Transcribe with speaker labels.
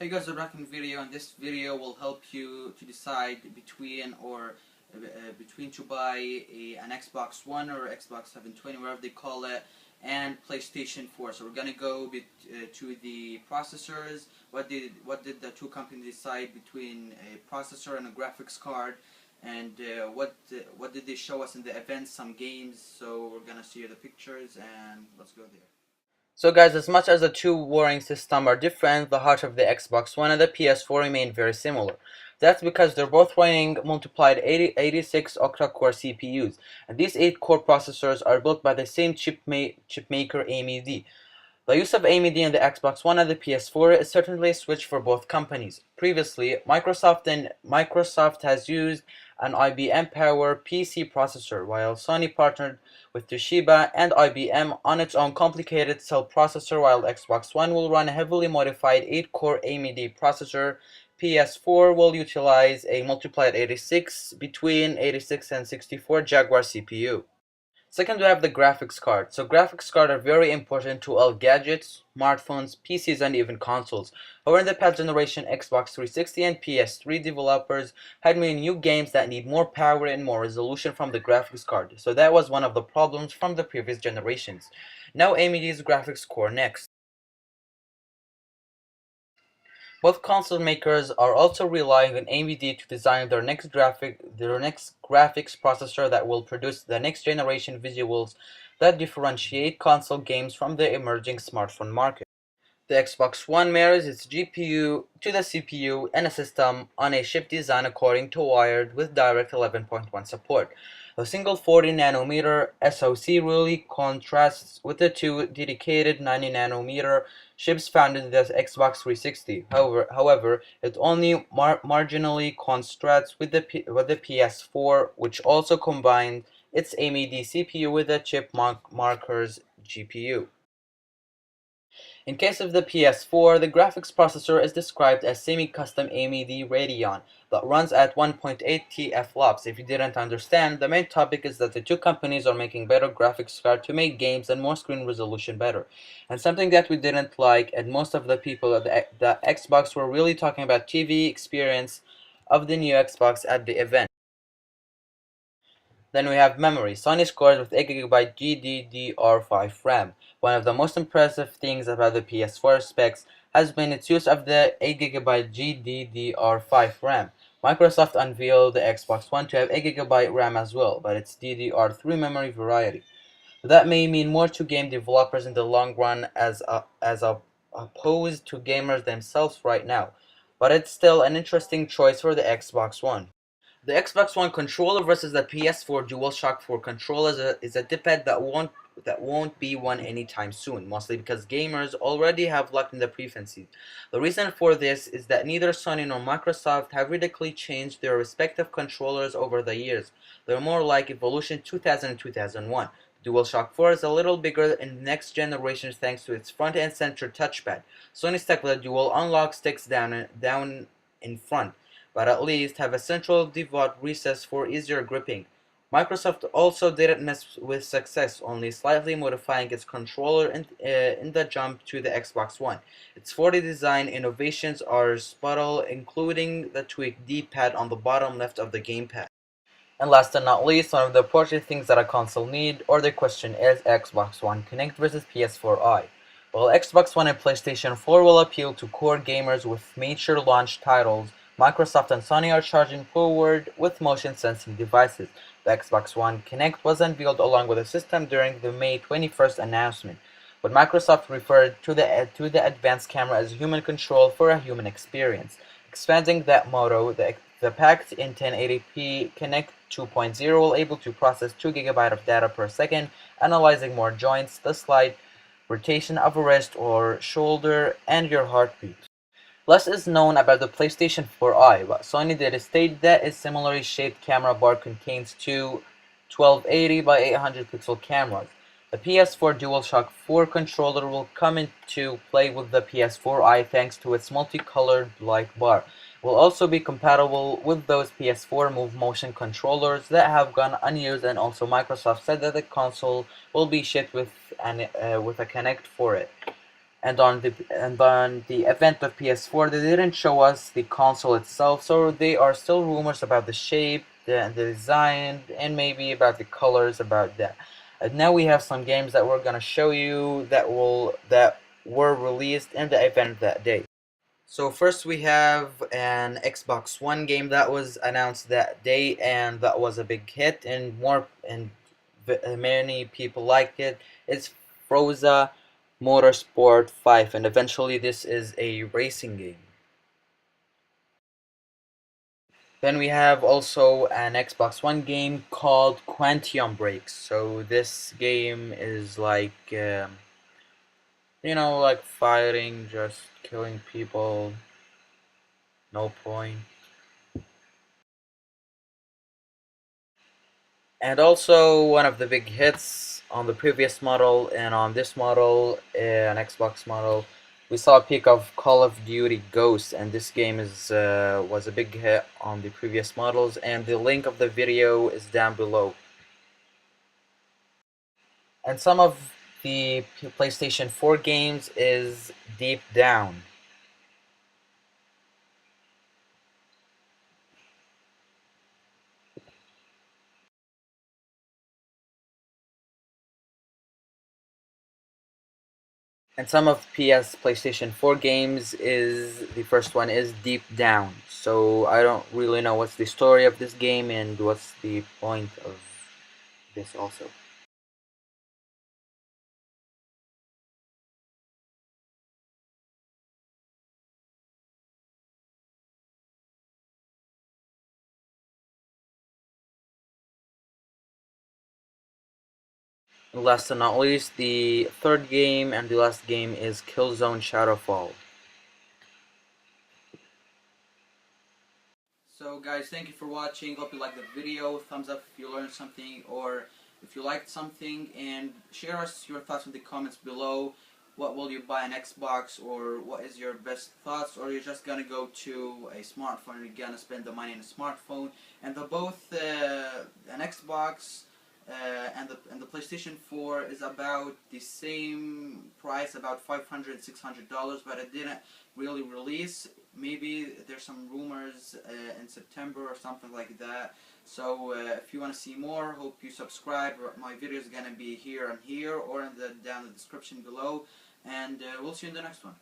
Speaker 1: Hey guys, we're back in video, and this video will help you to decide between to buy an Xbox One or Xbox 720, whatever they call it, and PlayStation 4. So we're gonna go to the processors. What did the two companies decide between a processor and a graphics card, and what did they show us in the events? Some games. So we're gonna see the pictures, and let's go there. So guys, as much as the two warring systems are different, the heart of the Xbox One and the PS4 remain very similar. That's because they're both running multiplied 86 octa-core CPUs, and these 8-core processors are built by the same chip maker AMD. The use of AMD in the Xbox One and the PS4 is certainly a switch for both companies. Previously, Microsoft has used an IBM Power PC processor, while Sony partnered with Toshiba and IBM on its own complicated cell processor, while Xbox One will run a heavily modified 8-core AMD processor. PS4 will utilize a multiplied 86 between 86 and 64 Jaguar CPU. Second, we have the graphics card. So graphics cards are very important to all gadgets, smartphones, PCs, and even consoles. However, in the past generation, Xbox 360 and PS3 developers had made new games that need more power and more resolution from the graphics card. So that was one of the problems from the previous generations. Now AMD's graphics core next. Both console makers are also relying on AMD to design their next graphics processor that will produce the next generation visuals that differentiate console games from the emerging smartphone market. The Xbox One mirrors its GPU to the CPU and a system on a chip design according to Wired with Direct 11.1 support. The single 40nm SoC really contrasts with the two dedicated 90nm chips found in the Xbox 360. However, it only marginally contrasts with the PS4, which also combined its AMD CPU with the chip marker's GPU. In case of the PS4, the graphics processor is described as semi-custom AMD Radeon that runs at 1.8 TFLOPS. If you didn't understand, the main topic is that the two companies are making better graphics card to make games and more screen resolution better. And something that we didn't like, and most of the people at the Xbox were really talking about TV experience of the new Xbox at the event. Then we have memory. Sony scores with 8GB GDDR5 RAM. One of the most impressive things about the PS4 specs has been its use of the 8GB GDDR5 RAM. Microsoft unveiled the Xbox One to have 8GB RAM as well, but it's DDR3 memory variety. That may mean more to game developers in the long run opposed to gamers themselves right now, but it's still an interesting choice for the Xbox One. The Xbox One controller versus the PS4 DualShock 4 controller is a debate that won't be won anytime soon, mostly because gamers already have locked in the preferences. The reason for this is that neither Sony nor Microsoft have radically changed their respective controllers over the years. They're more like Evolution 2000 and 2001. DualShock 4 is a little bigger in next generation thanks to its front and center touchpad. Sony stuck with a dual unlock sticks down in front, but at least have a central pivot recess for easier gripping. Microsoft also didn't miss with success, only slightly modifying its controller in the jump to the Xbox One. Its 4D design innovations are subtle, including the tweaked D-pad on the bottom left of the gamepad. And last but not least, one of the important things that a console need, or the question is Xbox One Connect versus PS4i. While Xbox One and PlayStation 4 will appeal to core gamers with major launch titles, Microsoft and Sony are charging forward with motion sensing devices. The Xbox One Kinect was unveiled along with the system during the May 21st announcement, but Microsoft referred to the advanced camera as human control for a human experience. Expanding that motto, the packed in 1080p Kinect 2.0 will able to process 2 GB of data per second, analyzing more joints, the slide, rotation of a wrist or shoulder, and your heartbeat. Less is known about the PlayStation 4i, but Sony did state that its similarly shaped camera bar contains two 1280 by 800 pixel cameras. The PS4 DualShock 4 controller will come into play with the PS4i thanks to its multicolored light bar. It will also be compatible with those PS4 Move Motion controllers that have gone unused, and also Microsoft said that the console will be shipped with a Kinect for it. and on the event of PS4, they didn't show us the console itself, so they are still rumors about the shape, the design, and maybe about the colors, about that. And now we have some games that we're gonna show you that were released in the event that day. So first we have an Xbox One game that was announced that day, and that was a big hit, and many people liked it. It's Forza Motorsport 5, and eventually this is a racing game. Then we have also an Xbox One game called Quantum Break. So this game is like fighting, just killing people, no point. And also one of the big hits on the previous model and on this model, an Xbox model, we saw a peek of Call of Duty Ghosts, and this game was a big hit on the previous models, and the link of the video is down below. And some of the PlayStation 4 games is Deep Down. And some of PlayStation 4 games is the first one is Deep Down. So I don't really know what's the story of this game and what's the point of this also. And last but not least, the third game and the last game is Killzone Shadowfall. So guys, thank you for watching. Hope you liked the video. Thumbs up if you learned something, or if you liked something, and share us your thoughts in the comments below. What will you buy, an Xbox, or what is your best thoughts, or you're just gonna go to a smartphone and you're gonna spend the money on a smartphone. And the both an Xbox and the PlayStation 4 is about the same price, about $500-$600, but it didn't really release. Maybe there's some rumors in September or something like that. So if you want to see more, hope you subscribe. My video is gonna be here and here, or in the down in the description below, and we'll see you in the next one.